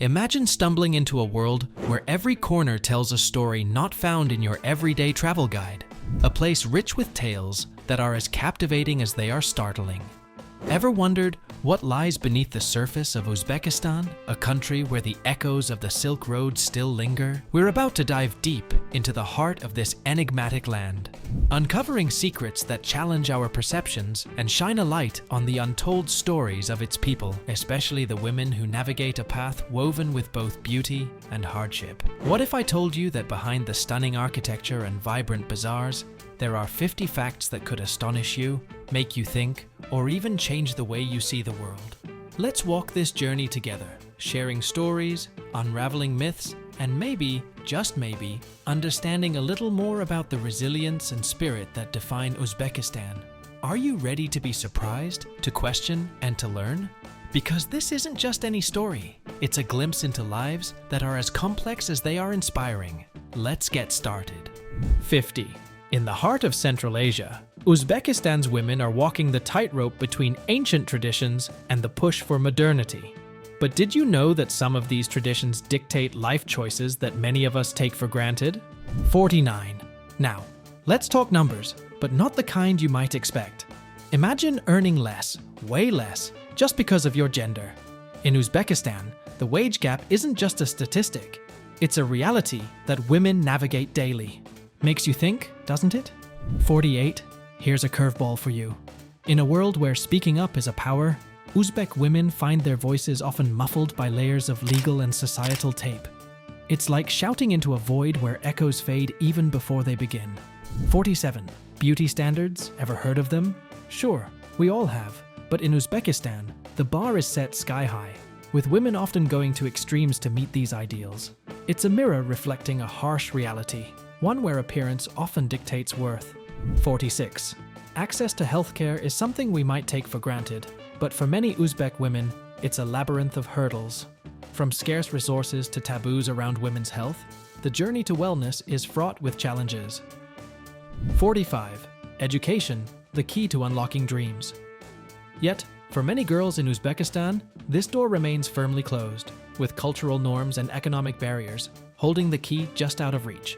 Imagine stumbling into a world where every corner tells a story not found in your everyday travel guide. A place rich with tales that are as captivating as they are startling. Ever wondered what lies beneath the surface of Uzbekistan, a country where the echoes of the Silk Road still linger? We're about to dive deep into the heart of this enigmatic land, uncovering secrets that challenge our perceptions and shine a light on the untold stories of its people, especially the women who navigate a path woven with both beauty and hardship. What if I told you that behind the stunning architecture and vibrant bazaars, there are 50 facts that could astonish you, make you think, or even change the way you see the world? Let's walk this journey together, sharing stories, unraveling myths, and maybe, just maybe, understanding a little more about the resilience and spirit that define Uzbekistan. Are you ready to be surprised, to question, and to learn? Because this isn't just any story. It's a glimpse into lives that are as complex as they are inspiring. Let's get started. 50. In the heart of Central Asia, Uzbekistan's women are walking the tightrope between ancient traditions and the push for modernity. But did you know that some of these traditions dictate life choices that many of us take for granted? 49. Now, let's talk numbers, but not the kind you might expect. Imagine earning less, way less, just because of your gender. In Uzbekistan, the wage gap isn't just a statistic. It's a reality that women navigate daily. Makes you think, doesn't it? 48. Here's a curveball for you. In a world where speaking up is a power, Uzbek women find their voices often muffled by layers of legal and societal tape. It's like shouting into a void where echoes fade even before they begin. 47. Beauty standards, ever heard of them? Sure, we all have. But in Uzbekistan, the bar is set sky high, with women often going to extremes to meet these ideals. It's a mirror reflecting a harsh reality, one where appearance often dictates worth. 46. Access to healthcare is something we might take for granted, but for many Uzbek women, it's a labyrinth of hurdles. From scarce resources to taboos around women's health, the journey to wellness is fraught with challenges. 45. Education, the key to unlocking dreams. Yet, for many girls in Uzbekistan, this door remains firmly closed, with cultural norms and economic barriers holding the key just out of reach.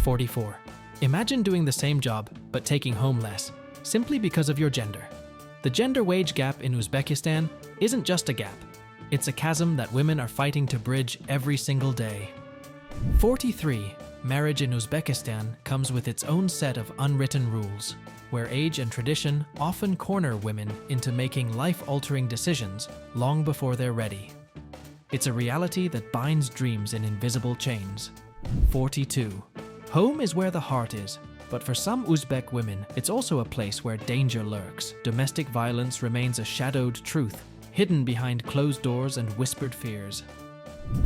44. Imagine doing the same job, but taking home less, simply because of your gender. The gender wage gap in Uzbekistan isn't just a gap. It's a chasm that women are fighting to bridge every single day. 43. Marriage in Uzbekistan comes with its own set of unwritten rules, where age and tradition often corner women into making life-altering decisions long before they're ready. It's a reality that binds dreams in invisible chains. 42. Home is where the heart is, but for some Uzbek women, it's also a place where danger lurks. Domestic violence remains a shadowed truth, hidden behind closed doors and whispered fears.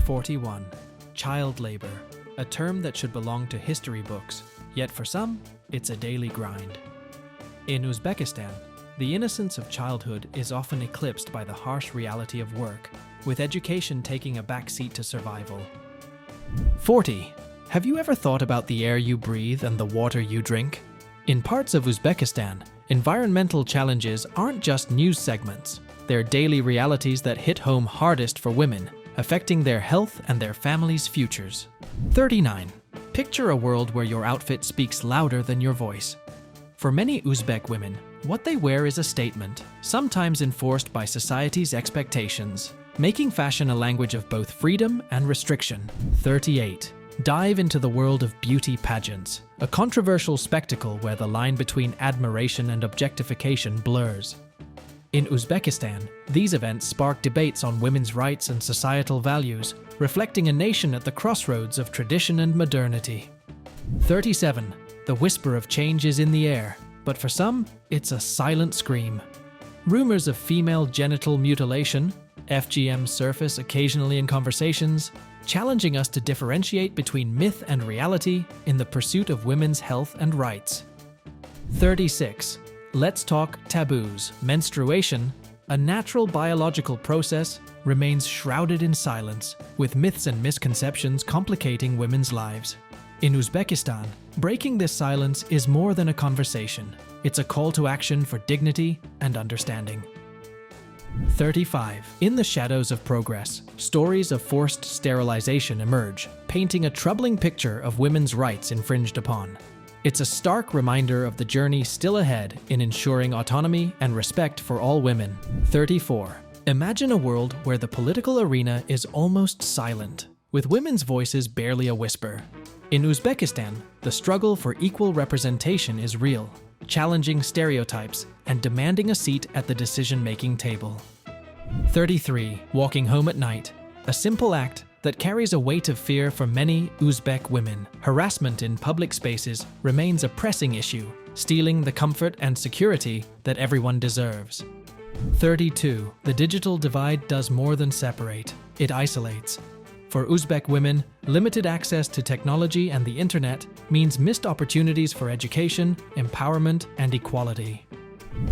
41. Child labor, a term that should belong to history books, yet for some, it's a daily grind. In Uzbekistan, the innocence of childhood is often eclipsed by the harsh reality of work, with education taking a backseat to survival. 40. Have you ever thought about the air you breathe and the water you drink? In parts of Uzbekistan, environmental challenges aren't just news segments. They're daily realities that hit home hardest for women, affecting their health and their families' futures. 39. Picture a world where your outfit speaks louder than your voice. For many Uzbek women, what they wear is a statement, sometimes enforced by society's expectations, making fashion a language of both freedom and restriction. 38. Dive into the world of beauty pageants, a controversial spectacle where the line between admiration and objectification blurs. In Uzbekistan, these events spark debates on women's rights and societal values, reflecting a nation at the crossroads of tradition and modernity. 37. The whisper of change is in the air, but for some, it's a silent scream. Rumors of female genital mutilation, FGM surface occasionally in conversations, challenging us to differentiate between myth and reality in the pursuit of women's health and rights. 36. Let's talk taboos. Menstruation, a natural biological process, remains shrouded in silence, with myths and misconceptions complicating women's lives. In Uzbekistan, breaking this silence is more than a conversation. It's a call to action for dignity and understanding. 35. In the shadows of progress, stories of forced sterilization emerge, painting a troubling picture of women's rights infringed upon. It's a stark reminder of the journey still ahead in ensuring autonomy and respect for all women. 34. Imagine a world where the political arena is almost silent, with women's voices barely a whisper. In Uzbekistan, the struggle for equal representation is real, challenging stereotypes and demanding a seat at the decision-making table. 33. Walking home at night, a simple act that carries a weight of fear for many Uzbek women. Harassment in public spaces remains a pressing issue, stealing the comfort and security that everyone deserves. 32. The digital divide does more than separate, it isolates. For Uzbek women, limited access to technology and the internet means missed opportunities for education, empowerment, and equality.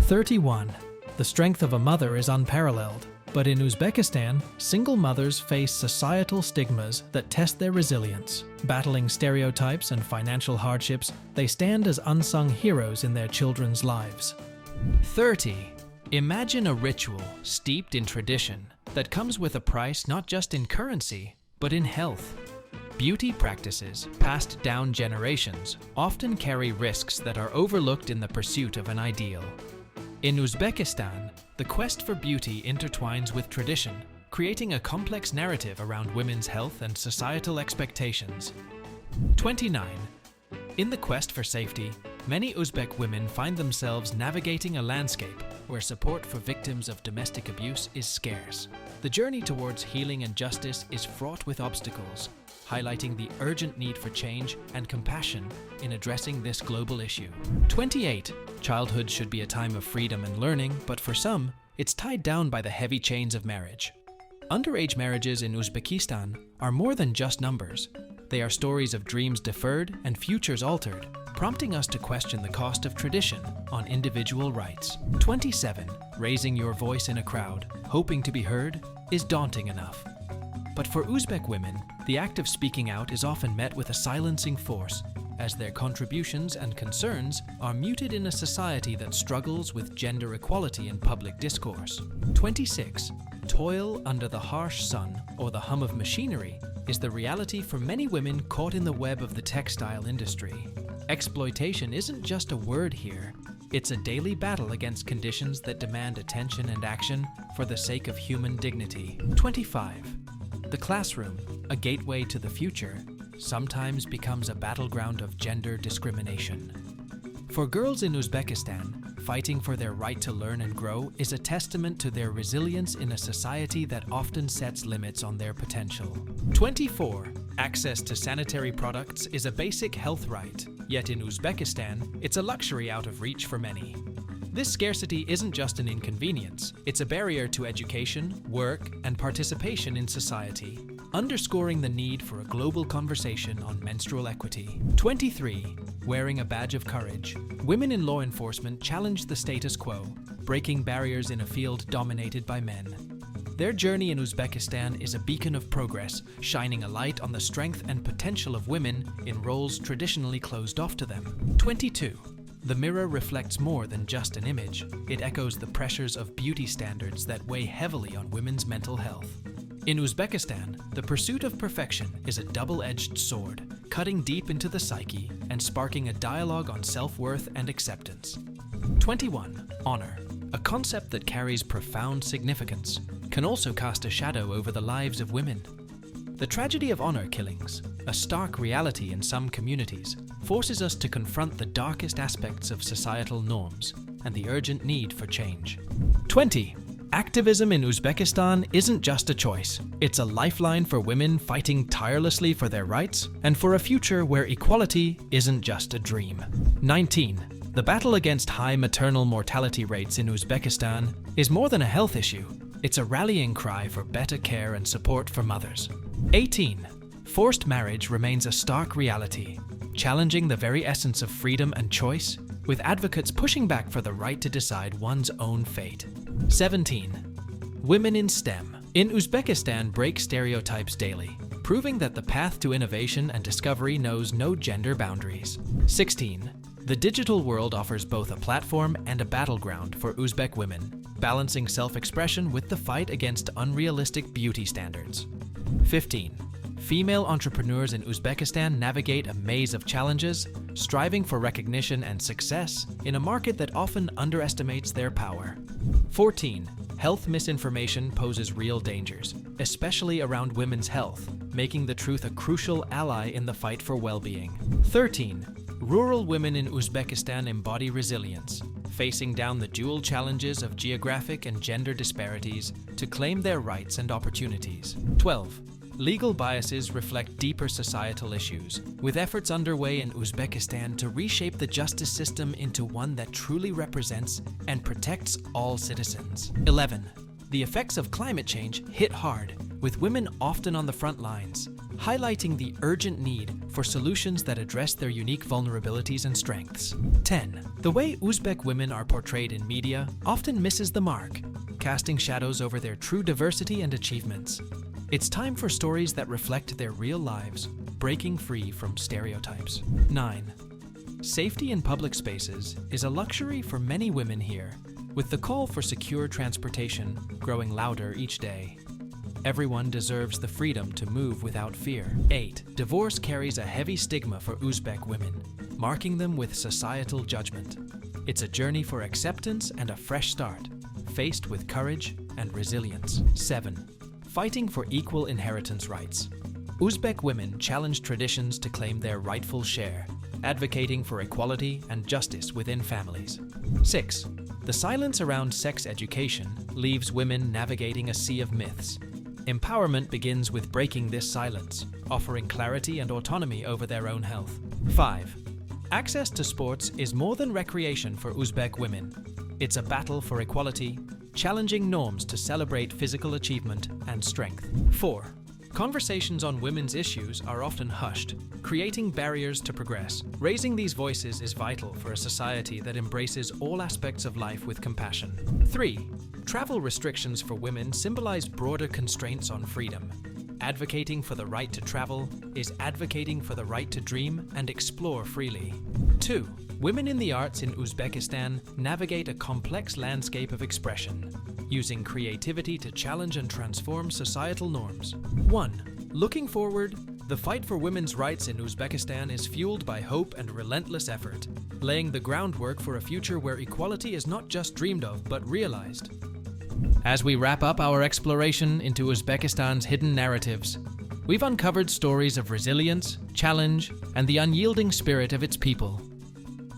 31. The strength of a mother is unparalleled, but in Uzbekistan, single mothers face societal stigmas that test their resilience. Battling stereotypes and financial hardships, they stand as unsung heroes in their children's lives. 30. Imagine a ritual steeped in tradition that comes with a price not just in currency, but in health. Beauty practices, passed down generations, often carry risks that are overlooked in the pursuit of an ideal. In Uzbekistan, the quest for beauty intertwines with tradition, creating a complex narrative around women's health and societal expectations. 29. In the quest for safety, many Uzbek women find themselves navigating a landscape where support for victims of domestic abuse is scarce. The journey towards healing and justice is fraught with obstacles, highlighting the urgent need for change and compassion in addressing this global issue. 28. Childhood should be a time of freedom and learning, but for some, it's tied down by the heavy chains of marriage. Underage marriages in Uzbekistan are more than just numbers. They are stories of dreams deferred and futures altered, prompting us to question the cost of tradition on individual rights. 27. Raising your voice in a crowd, hoping to be heard, is daunting enough. But for Uzbek women, the act of speaking out is often met with a silencing force, as their contributions and concerns are muted in a society that struggles with gender equality in public discourse. 26. Toil under the harsh sun or the hum of machinery is the reality for many women caught in the web of the textile industry. Exploitation isn't just a word here, it's a daily battle against conditions that demand attention and action for the sake of human dignity. 25. The classroom, a gateway to the future, sometimes becomes a battleground of gender discrimination. For girls in Uzbekistan, fighting for their right to learn and grow is a testament to their resilience in a society that often sets limits on their potential. 24. Access to sanitary products is a basic health right, yet in Uzbekistan, it's a luxury out of reach for many. This scarcity isn't just an inconvenience, it's a barrier to education, work, and participation in society, underscoring the need for a global conversation on menstrual equity. 23. Wearing a badge of courage. Women in law enforcement challenge the status quo, breaking barriers in a field dominated by men. Their journey in Uzbekistan is a beacon of progress, shining a light on the strength and potential of women in roles traditionally closed off to them. 22. The mirror reflects more than just an image. It echoes the pressures of beauty standards that weigh heavily on women's mental health. In Uzbekistan, the pursuit of perfection is a double-edged sword, cutting deep into the psyche and sparking a dialogue on self-worth and acceptance. 21. Honor. A concept that carries profound significance, can also cast a shadow over the lives of women. The tragedy of honor killings, a stark reality in some communities, forces us to confront the darkest aspects of societal norms and the urgent need for change. 20. Activism in Uzbekistan isn't just a choice. It's a lifeline for women fighting tirelessly for their rights and for a future where equality isn't just a dream. 19. The battle against high maternal mortality rates in Uzbekistan is more than a health issue. It's a rallying cry for better care and support for mothers. 18. Forced marriage remains a stark reality, challenging the very essence of freedom and choice, with advocates pushing back for the right to decide one's own fate. 17. Women in STEM. In Uzbekistan, break stereotypes daily, proving that the path to innovation and discovery knows no gender boundaries. 16. The digital world offers both a platform and a battleground for Uzbek women, balancing self-expression with the fight against unrealistic beauty standards. 15. Female entrepreneurs in Uzbekistan navigate a maze of challenges, striving for recognition and success in a market that often underestimates their power. 14. Health misinformation poses real dangers, especially around women's health, making the truth a crucial ally in the fight for well-being. 13. Rural women in Uzbekistan embody resilience, facing down the dual challenges of geographic and gender disparities to claim their rights and opportunities. 12. Legal biases reflect deeper societal issues, with efforts underway in Uzbekistan to reshape the justice system into one that truly represents and protects all citizens. 11. The effects of climate change hit hard, with women often on the front lines, highlighting the urgent need for solutions that address their unique vulnerabilities and strengths. 10. The way Uzbek women are portrayed in media often misses the mark, casting shadows over their true diversity and achievements. It's time for stories that reflect their real lives, breaking free from stereotypes. 9. Safety in public spaces is a luxury for many women here, with the call for secure transportation growing louder each day. Everyone deserves the freedom to move without fear. 8. Divorce carries a heavy stigma for Uzbek women, marking them with societal judgment. It's a journey for acceptance and a fresh start, faced with courage and resilience. 7. Fighting for equal inheritance rights. Uzbek women challenge traditions to claim their rightful share, advocating for equality and justice within families. 6. The silence around sex education leaves women navigating a sea of myths. Empowerment begins with breaking this silence, offering clarity and autonomy over their own health. 5. Access to sports is more than recreation for Uzbek women. It's a battle for equality, challenging norms to celebrate physical achievement and strength. 4. Conversations on women's issues are often hushed, creating barriers to progress. Raising these voices is vital for a society that embraces all aspects of life with compassion. 3. Travel restrictions for women symbolize broader constraints on freedom. Advocating for the right to travel is advocating for the right to dream and explore freely. 2. Women in the arts in Uzbekistan navigate a complex landscape of expression, using creativity to challenge and transform societal norms. 1. Looking forward, the fight for women's rights in Uzbekistan is fueled by hope and relentless effort, laying the groundwork for a future where equality is not just dreamed of, but realized. As we wrap up our exploration into Uzbekistan's hidden narratives, we've uncovered stories of resilience, challenge, and the unyielding spirit of its people.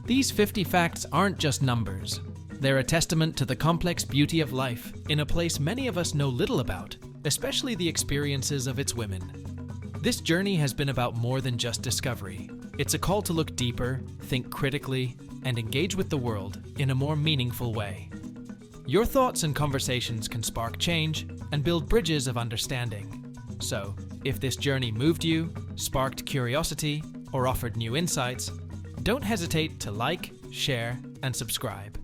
These 50 facts aren't just numbers. They're a testament to the complex beauty of life in a place many of us know little about, especially the experiences of its women. This journey has been about more than just discovery. It's a call to look deeper, think critically, and engage with the world in a more meaningful way. Your thoughts and conversations can spark change and build bridges of understanding. So, if this journey moved you, sparked curiosity, or offered new insights, don't hesitate to like, share, and subscribe.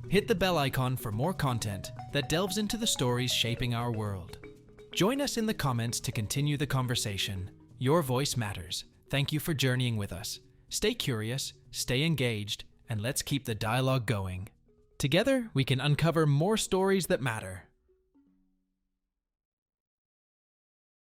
Hit the bell icon for more content that delves into the stories shaping our world. Join us in the comments to continue the conversation. Your voice matters. Thank you for journeying with us. Stay curious, stay engaged, and let's keep the dialogue going. Together, we can uncover more stories that matter.